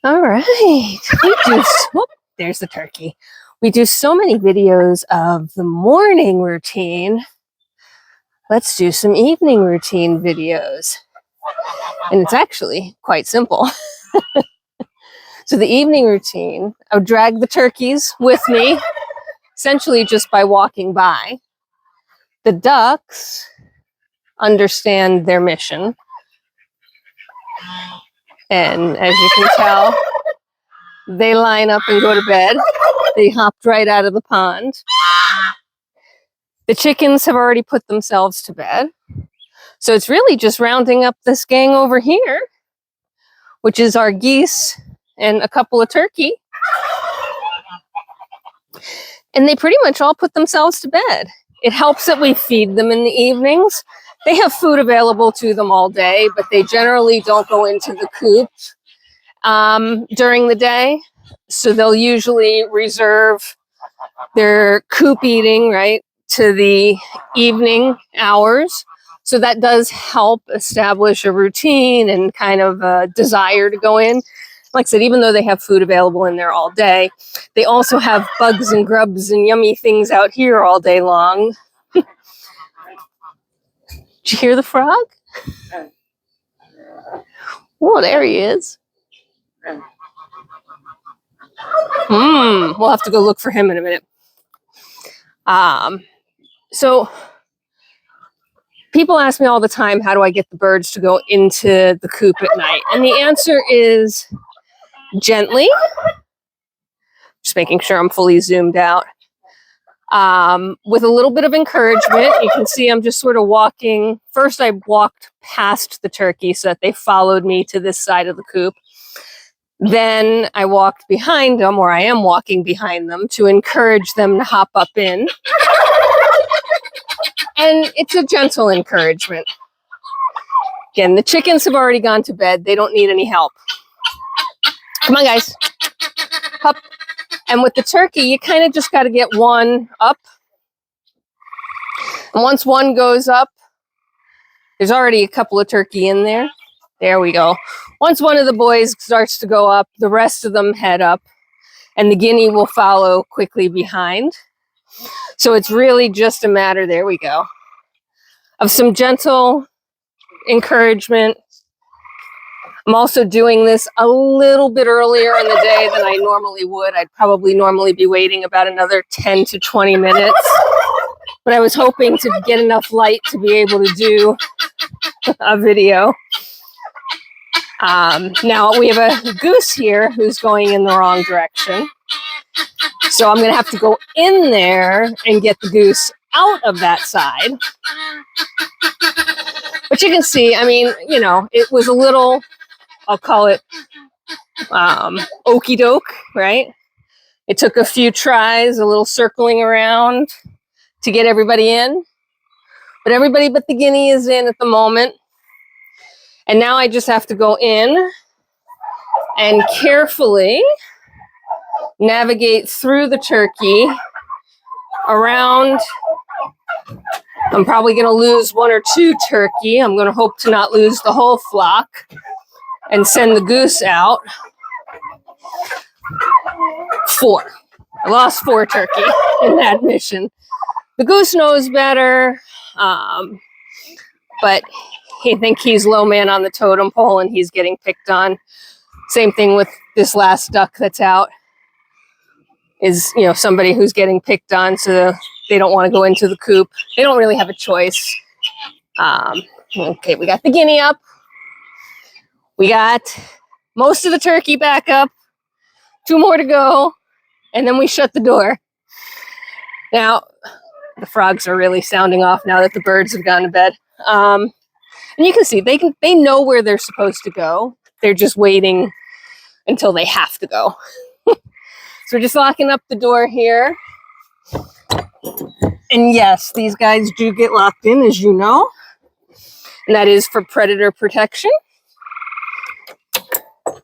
All right. There's the turkey. We do so many videos of the morning routine. Let's do some evening routine videos. And it's actually quite simple. So the evening routine, I would drag the turkeys with me, essentially just by walking by. The ducks understand their mission. And as you can tell, they line up and go to bed. They hopped right out of the pond. The chickens have already put themselves to bed. So it's really just rounding up this gang over here, which is our geese and a couple of turkey. And they pretty much all put themselves to bed. It helps that we feed them in the evenings. They have food available to them all day, but they generally don't go into the coop during the day. So they'll usually reserve their coop eating, right, to the evening hours. So that does help establish a routine and kind of a desire to go in. Like I said, even though they have food available in there all day, they also have bugs and grubs and yummy things out here all day long. Did you hear the frog? Oh, there he is. We'll have to go look for him in a minute. So people ask me all the time, how do I get the birds to go into the coop at night? And the answer is gently. Just making sure I'm fully zoomed out. With a little bit of encouragement. You can see I'm just sort of walking. First, I walked past the turkey so that they followed me to this side of the coop. Then I walked behind them, or I am walking behind them, to encourage them to hop up in. And it's a gentle encouragement. Again, the chickens have already gone to bed. They don't need any help. Come on, guys. Up. And with the turkey, you kind of just got to get one up. And once one goes up, there's already a couple of turkey in there. There we go. Once one of the boys starts to go up, the rest of them head up, and the guinea will follow quickly behind. So it's really just a matter, there we go, of some gentle encouragement. I'm also doing this a little bit earlier in the day than I normally would. I'd probably normally be waiting about another 10 to 20 minutes. But I was hoping to get enough light to be able to do a video. Now we have a goose here who's going in the wrong direction. So I'm going to have to go in there and get the goose out of that side. But you can see, I mean, you know, it was a little, I'll call it okey doke, right? It took a few tries, a little circling around to get everybody in. But everybody but the guinea is in at the moment. And now I just have to go in and carefully navigate through the turkey around. I'm probably going to lose one or two turkey. I'm going to hope to not lose the whole flock and send the goose out. 4. I lost 4 turkey in that mission. The goose knows better, but I think he's low man on the totem pole and he's getting picked on. Same thing with this last duck that's out. Is, you know, somebody who's getting picked on, so they don't want to go into the coop. They don't really have a choice. Okay, we got the guinea up. We got most of the turkey back up. 2 more to go, and then we shut the door. Now, the frogs are really sounding off now that the birds have gone to bed. And you can see they know where they're supposed to go. They're just waiting until they have to go. So we're just locking up the door here. And yes, these guys do get locked in, as you know. And that is for predator protection. And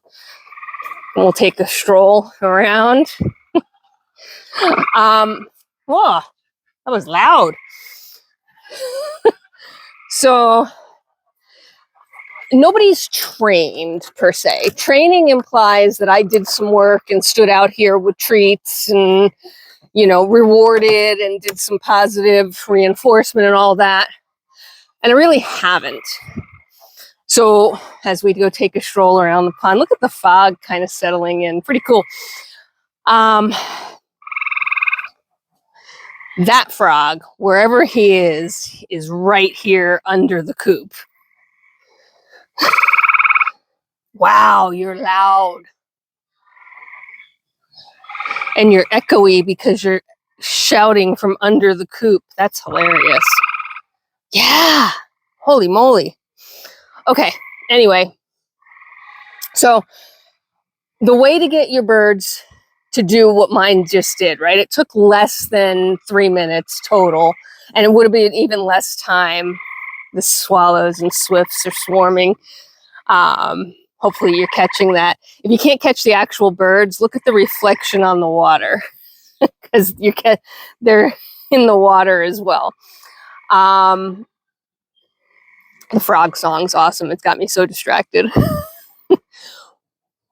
we'll take a stroll around. Whoa, that was loud. So nobody's trained per se. Training implies that I did some work and stood out here with treats and, you know, rewarded and did some positive reinforcement and all that. And I really haven't. So as we go take a stroll around the pond, look at the fog kind of settling in. Pretty cool. That frog, wherever he is right here under the coop. Wow, you're loud. And you're echoey because you're shouting from under the coop. That's hilarious. Yeah. Holy moly. Okay. Anyway, so the way to get your birds to do what mine just did, right? It took less than 3 minutes total, and it would have been even less time. The swallows and swifts are swarming. Hopefully you're catching that. If you can't catch the actual birds, look at the reflection on the water, because they're in the water as well. The frog song's awesome. It's got me so distracted.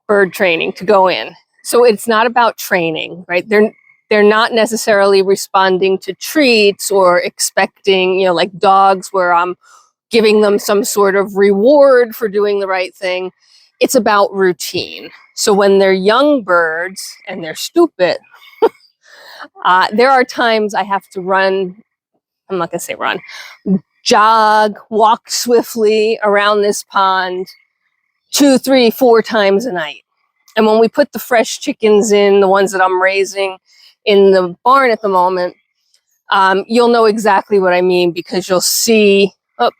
Bird training to go in. So it's not about training, right? They're not necessarily responding to treats or expecting, you know, like dogs where I'm giving them some sort of reward for doing the right thing. It's about routine. So when they're young birds and they're stupid, there are times I have to run. I'm not going to say run, jog, walk swiftly around this pond 2, 3, 4 times a night. And when we put the fresh chickens in, the ones that I'm raising in the barn at the moment, you'll know exactly what I mean, because you'll see, oh,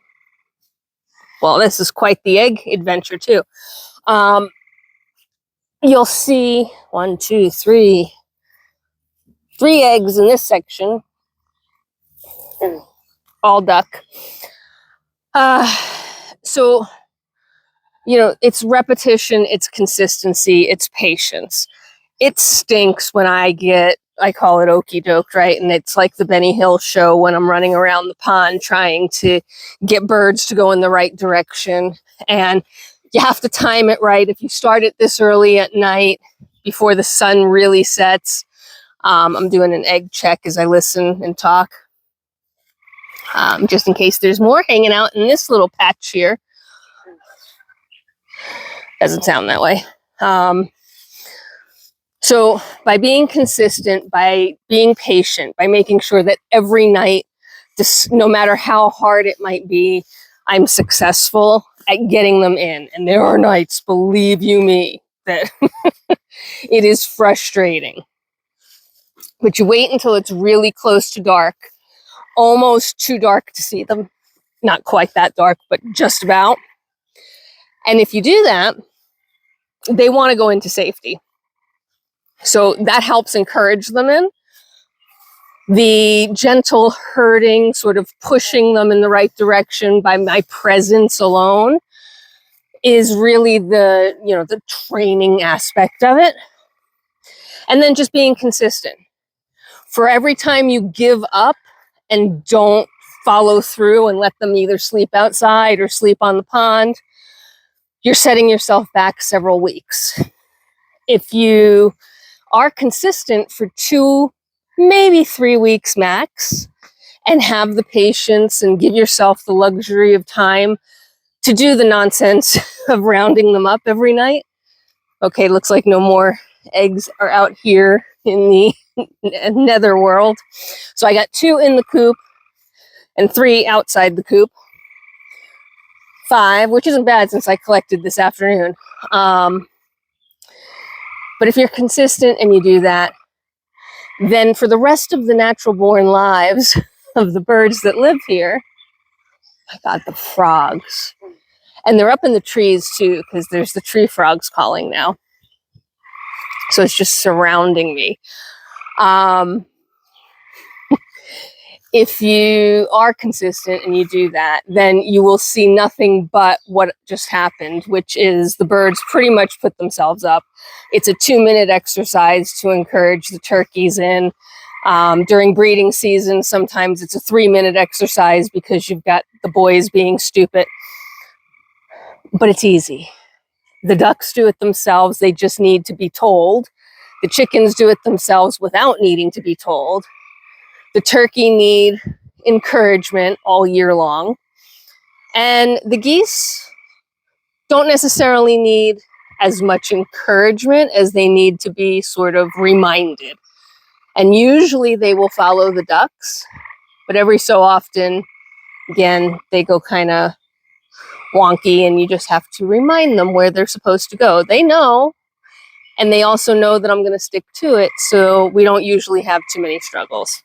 well, this is quite the egg adventure too. You'll see 1, 2, 3 eggs in this section, all duck. So, you know, it's repetition, it's consistency, it's patience. It stinks when I call it okey doke, right? And it's like the Benny Hill show when I'm running around the pond trying to get birds to go in the right direction. And you have to time it right. If you start it this early at night before the sun really sets, I'm doing an egg check as I listen and talk, just in case there's more hanging out in this little patch here. Doesn't sound that way. So by being consistent, by being patient, by making sure that every night, no matter how hard it might be, I'm successful at getting them in. And there are nights, believe you me, that it is frustrating. But you wait until it's really close to dark, almost too dark to see them. Not quite that dark, but just about. And if you do that, they want to go into safety. So that helps encourage them in. The gentle herding, sort of pushing them in the right direction by my presence alone, is really the, you know, the training aspect of it. And then just being consistent. For every time you give up and don't follow through and let them either sleep outside or sleep on the pond, you're setting yourself back several weeks. If you are consistent for 2, maybe 3 weeks max, and have the patience and give yourself the luxury of time to do the nonsense of rounding them up every night. Okay, looks like no more eggs are out here in the nether world. So I got 2 in the coop and 3 outside the coop. 5, which isn't bad since I collected this afternoon. But if you're consistent and you do that, then for the rest of the natural born lives of the birds that live here, I got the frogs. And they're up in the trees too, because there's the tree frogs calling now. So it's just surrounding me. If you are consistent and you do that, then you will see nothing but what just happened, which is the birds pretty much put themselves up. It's a 2-minute exercise to encourage the turkeys in. During breeding season, sometimes it's a 3-minute exercise because you've got the boys being stupid. but it's easy. The ducks do it themselves. They just need to be told. The chickens do it themselves without needing to be told. The turkey need encouragement all year long. And the geese don't necessarily need as much encouragement as they need to be sort of reminded. And usually they will follow the ducks, but every so often, again, they go kind of wonky and you just have to remind them where they're supposed to go. They know, and they also know that I'm going to stick to it, so we don't usually have too many struggles.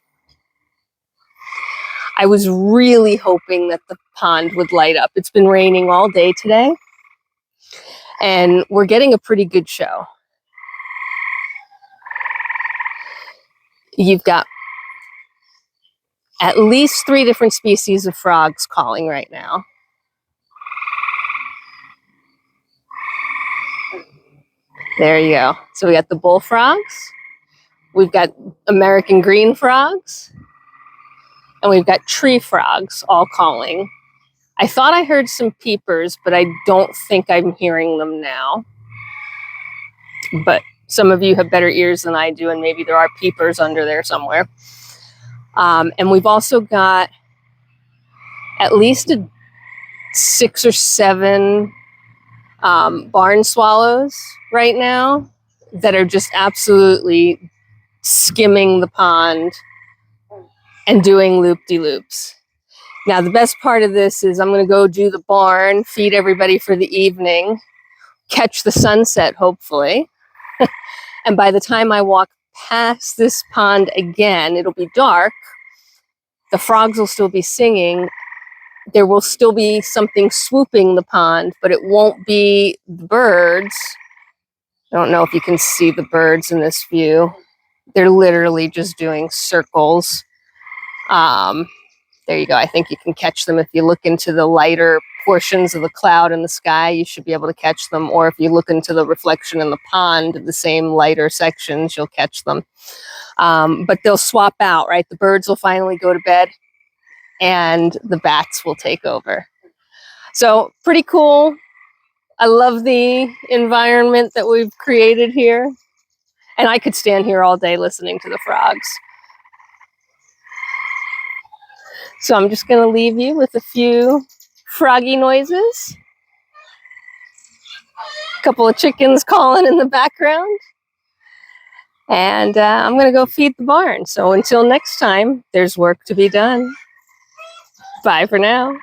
I was really hoping that the pond would light up. It's been raining all day today, and we're getting a pretty good show. You've got at least 3 different species of frogs calling right now. There you go. So we got the bullfrogs, we've got American green frogs, and we've got tree frogs all calling. I thought I heard some peepers, but I don't think I'm hearing them now. But some of you have better ears than I do, and maybe there are peepers under there somewhere. And we've also got at least 6 or 7 barn swallows right now that are just absolutely skimming the pond and doing loop-de-loops. Now, the best part of this is I'm going to go do the barn, feed everybody for the evening, catch the sunset, hopefully. And by the time I walk past this pond again, it'll be dark. The frogs will still be singing. There will still be something swooping the pond, but it won't be the birds. I don't know if you can see the birds in this view. They're literally just doing circles. There you go. I think you can catch them if you look into the lighter portions of the cloud in the sky. You should be able to catch them. Or if you look into the reflection in the pond, the same lighter sections, you'll catch them. But they'll swap out, right? The birds will finally go to bed and the bats will take over. So pretty cool. I love the environment that we've created here. And I could stand here all day listening to the frogs. So I'm just going to leave you with a few froggy noises. A couple of chickens calling in the background. And I'm going to go feed the barn. So until next time, there's work to be done. Bye for now.